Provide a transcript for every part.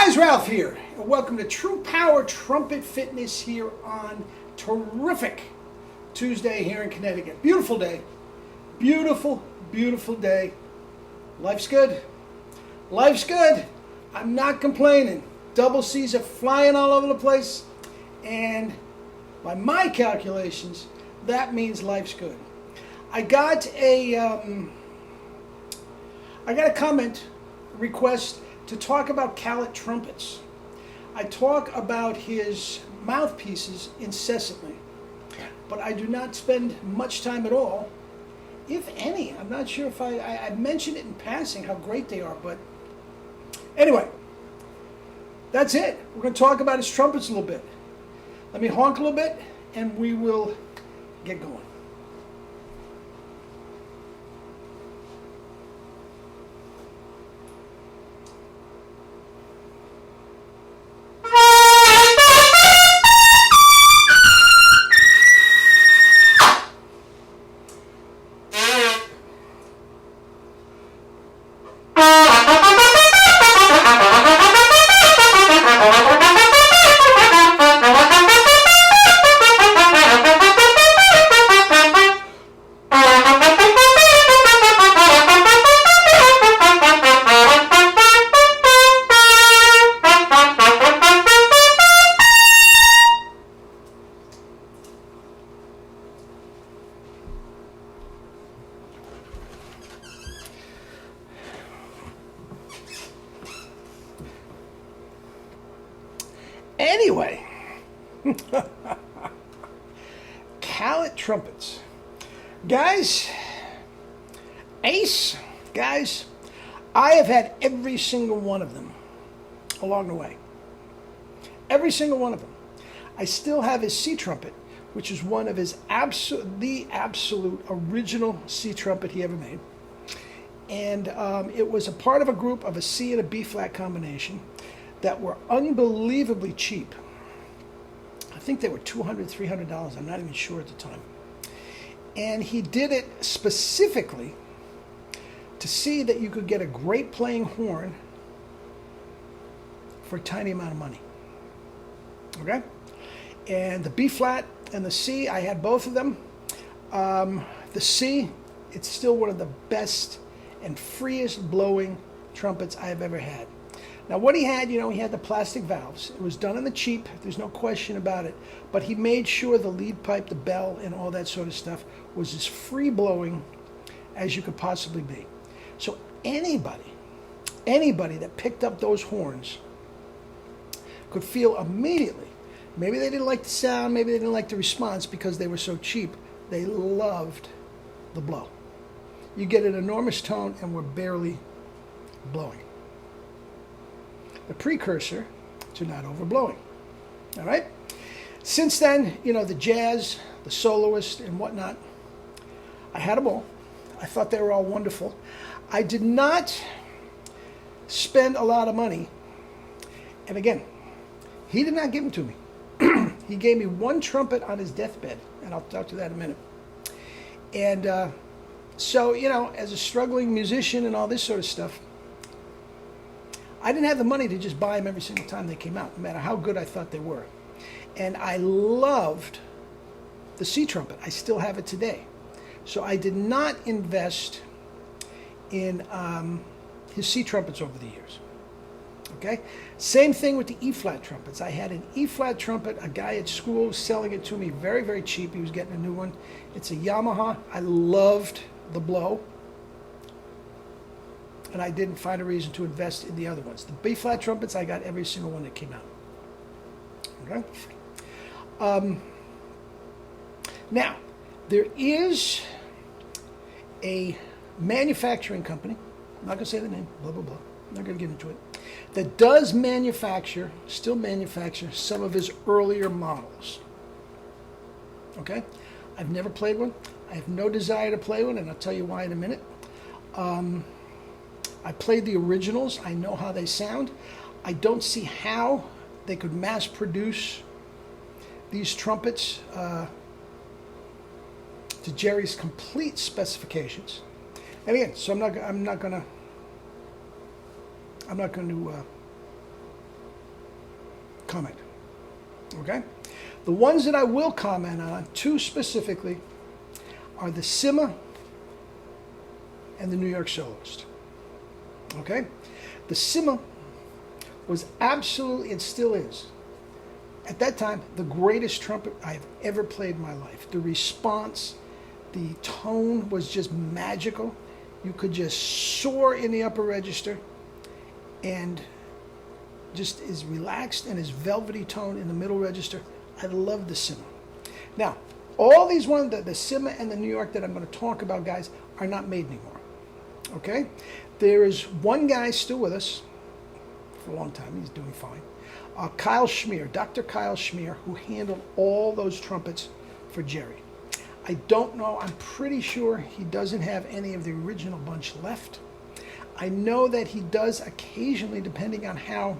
guys, Ralph here, and welcome to True Power Trumpet Fitness here on terrific Tuesday here in Connecticut. Beautiful day. Beautiful, beautiful day. Life's good. Life's good. I'm not complaining. Double C's are flying all over the place, and by my calculations, that means life's good. I got a comment request to talk about Callet Trumpets. I talk about his mouthpieces incessantly, but I do not spend much time at all, if any. I'm not sure if I mentioned it in passing how great they are, but anyway, that's it. We're going to talk about his trumpets a little bit. Let me honk a little bit, and we will get going. Anyway, Callet Trumpets. Guys, Ace, guys, I have had every single one of them along the way. Every single one of them. I still have his C trumpet, which is one of his the absolute original C trumpet he ever made. And it was a part of a group of a C and a B flat combination that were unbelievably cheap. I think they were $200, $300. I'm not even sure at the time. And he did it specifically to see that you could get a great playing horn for a tiny amount of money. Okay? And the B flat and the C, I had both of them. The C, it's still one of the best and freest blowing trumpets I have ever had. Now, what he had, he had the plastic valves. It was done on the cheap. There's no question about it. But he made sure the lead pipe, the bell, and all that sort of stuff was as free-blowing as you could possibly be. So anybody that picked up those horns could feel immediately, maybe they didn't like the sound, maybe they didn't like the response because they were so cheap, they loved the blow. You get an enormous tone, and we're barely blowing. The precursor to not overblowing. All right? Since then, the jazz, the soloist, and whatnot, I had them all. I thought they were all wonderful. I did not spend a lot of money. And again, he did not give them to me. He gave me one trumpet on his deathbed, and I'll talk to that in a minute. And so, as a struggling musician and all this sort of stuff, I didn't have the money to just buy them every single time they came out, no matter how good I thought they were. And I loved the C trumpet. I still have it today. So I did not invest in his C trumpets over the years. Okay? Same thing with the E-flat trumpets. I had an E-flat trumpet. A guy at school was selling it to me very, very cheap. He was getting a new one. It's a Yamaha. I loved the blow. And I didn't find a reason to invest in the other ones. The B-flat trumpets, I got every single one that came out. Okay? Now, there is a manufacturing company, I'm not going to say the name, blah, blah, blah, I'm not going to get into it, that does still manufacture some of his earlier models. Okay? I've never played one. I have no desire to play one, and I'll tell you why in a minute. I played the originals. I know how they sound. I don't see how they could mass produce these trumpets to Jerry's complete specifications. And again, so I'm not going to coming. Okay? The ones that I will comment on, two specifically, are the Simma and the New York Soloist. Okay? The Simma was absolutely, and still is, at that time, the greatest trumpet I've ever played in my life. The response, the tone was just magical. You could just soar in the upper register and just as relaxed and as velvety tone in the middle register. I love the Simma. Now, all these ones, the Simma and the New York that I'm going to talk about, guys, are not made anymore. Okay? There is one guy still with us for a long time. He's doing fine. Kyle Schmier, Dr. Kyle Schmier, who handled all those trumpets for Jerry. I don't know. I'm pretty sure he doesn't have any of the original bunch left. I know that he does occasionally, depending on how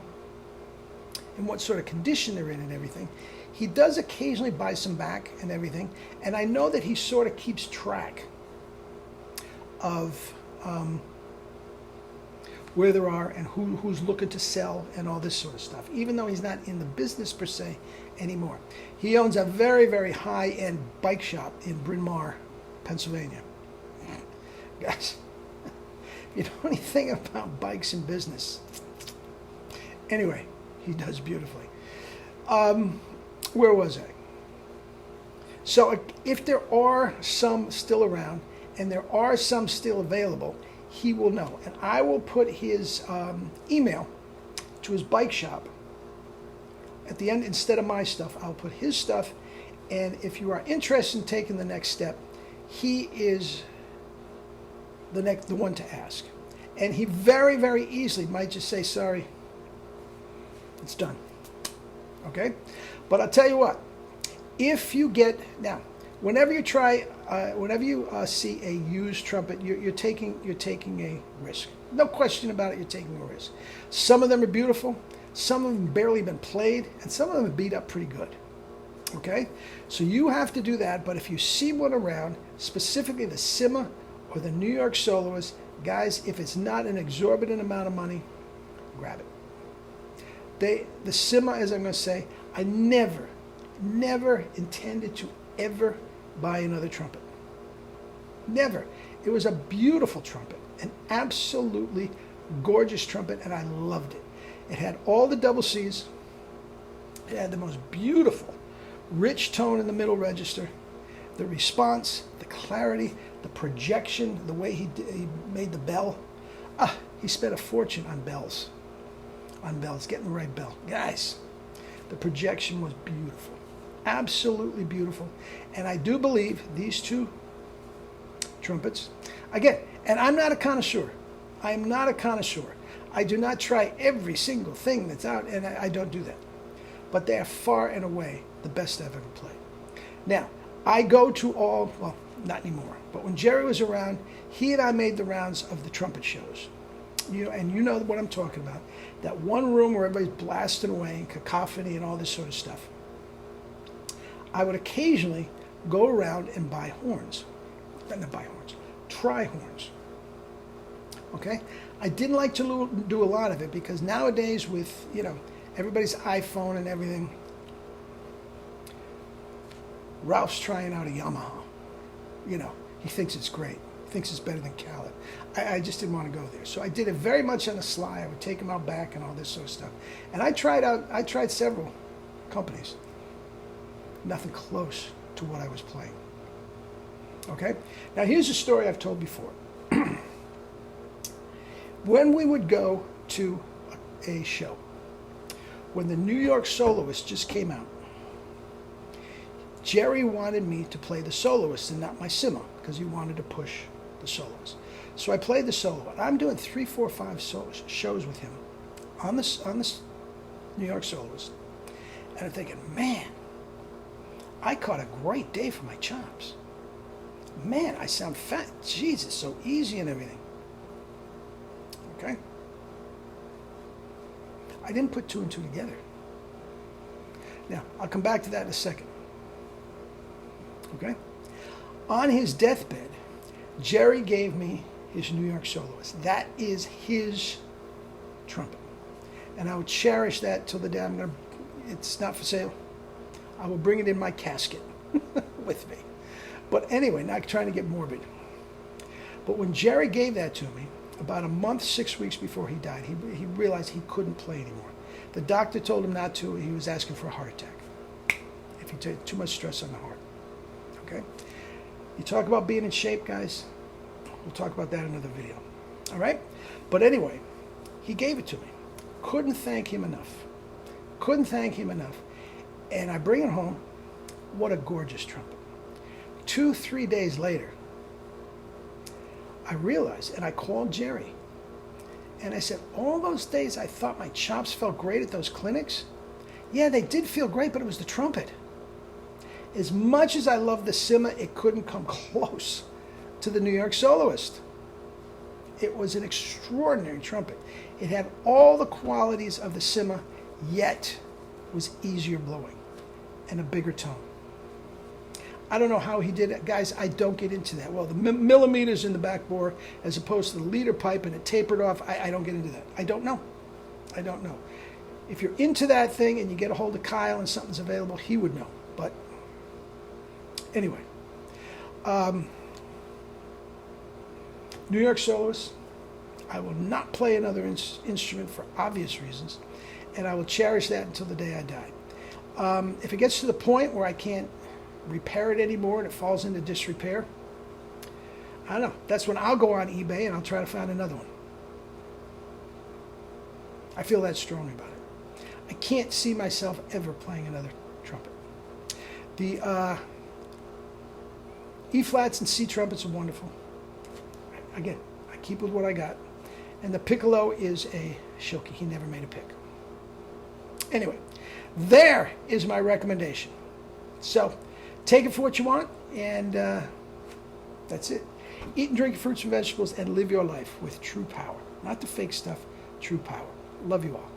and what sort of condition they're in and everything, he does occasionally buy some back and everything. And I know that he sort of keeps track of where there are and who's looking to sell and all this sort of stuff, even though he's not in the business per se anymore. He owns a very, very high-end bike shop in Bryn Mawr, Pennsylvania. Guys, you know anything about bikes and business. Anyway, he does beautifully. Where was I? So if there are some still around and there are some still available, he will know. And I will put his email to his bike shop at the end. Instead of my stuff, I'll put his stuff. And if you are interested in taking the next step, he is the one to ask. And he very, very easily might just say, sorry, it's done. Okay? But I'll tell you what, if you get, now, whenever you try, whenever you see a used trumpet, you're taking a risk. No question about it, you're taking a risk. Some of them are beautiful, some of them barely been played, and some of them are beat up pretty good. Okay? So you have to do that, but if you see one around, specifically the Simma or the New York Soloist, guys, if it's not an exorbitant amount of money, grab it. The Simma, as I'm going to say, I never intended to ever buy another trumpet. Never. It was a beautiful trumpet, an absolutely gorgeous trumpet, and I loved it. It had all the double C's. It had the most beautiful, rich tone in the middle register. The response, the clarity, the projection, the way he made the bell. He spent a fortune on bells. Getting the right bell. Guys, the projection was beautiful. Absolutely beautiful. And I do believe these two trumpets, again, and I'm not a connoisseur. I'm not a connoisseur. I do not try every single thing that's out, and I don't do that. But they are far and away the best I've ever played. Now, I go to all, well, not anymore, but when Jerry was around, he and I made the rounds of the trumpet shows. And you know what I'm talking about. That one room where everybody's blasting away and cacophony and all this sort of stuff. I would occasionally go around and buy horns. Not buy horns. Try horns. Okay? I didn't like to do a lot of it because nowadays with, everybody's iPhone and everything, Ralph's trying out a Yamaha. He thinks it's great. Thinks it's better than Callet. I just didn't want to go there. So I did it very much on the sly. I would take him out back and all this sort of stuff. And I tried several companies. Nothing close to what I was playing. Okay? Now here's a story I've told before. When we would go to a show, when the New York Soloist just came out, Jerry wanted me to play the soloist and not my Simma because he wanted to push the soloist. So I played the soloist. I'm doing 3, 4, 5 shows with him on this New York Soloist. And I'm thinking, man, I caught a great day for my chops. Man, I sound fat. Jesus, so easy and everything. Okay? I didn't put 2 and 2 together. Now, I'll come back to that in a second. Okay? On his deathbed, Jerry gave me his New York Soloist. That is his trumpet. And I would cherish that till the day I'm going to, It's not for sale. I will bring it in my casket with me. But anyway, not trying to get morbid. But when Jerry gave that to me, about a month, 6 weeks before he died, he realized he couldn't play anymore. The doctor told him not to. He was asking for a heart attack if he took too much stress on the heart. Okay? You talk about being in shape, guys. We'll talk about that in another video. All right? But anyway, he gave it to me. Couldn't thank him enough. Couldn't thank him enough. And I bring it home. What a gorgeous trumpet. 2-3 days later, I realized, and I called Jerry, and I said, all those days I thought my chops felt great at those clinics. Yeah, they did feel great, but it was the trumpet. As much as I love the Sima, it couldn't come close to the New York Soloist. It was an extraordinary trumpet. It had all the qualities of the Sima, yet was easier blowing and a bigger tone. I don't know how he did it. Guys, I don't get into that. Well, the millimeters in the back bore as opposed to the leader pipe and it tapered off, I don't get into that. I don't know. I don't know. If you're into that thing and you get a hold of Kyle and something's available, he would know. But anyway, New York Soloist, I will not play another instrument for obvious reasons, and I will cherish that until the day I die. If it gets to the point where I can't repair it anymore and it falls into disrepair, I don't know. That's when I'll go on eBay and I'll try to find another one. I feel that strongly about it. I can't see myself ever playing another trumpet. The E-flats and C trumpets are wonderful. Again, I keep with what I got. And the piccolo is a Shilke. He never made a pick. Anyway, there is my recommendation. So, take it for what you want, and that's it. Eat and drink your fruits and vegetables and live your life with true power. Not the fake stuff, true power. Love you all.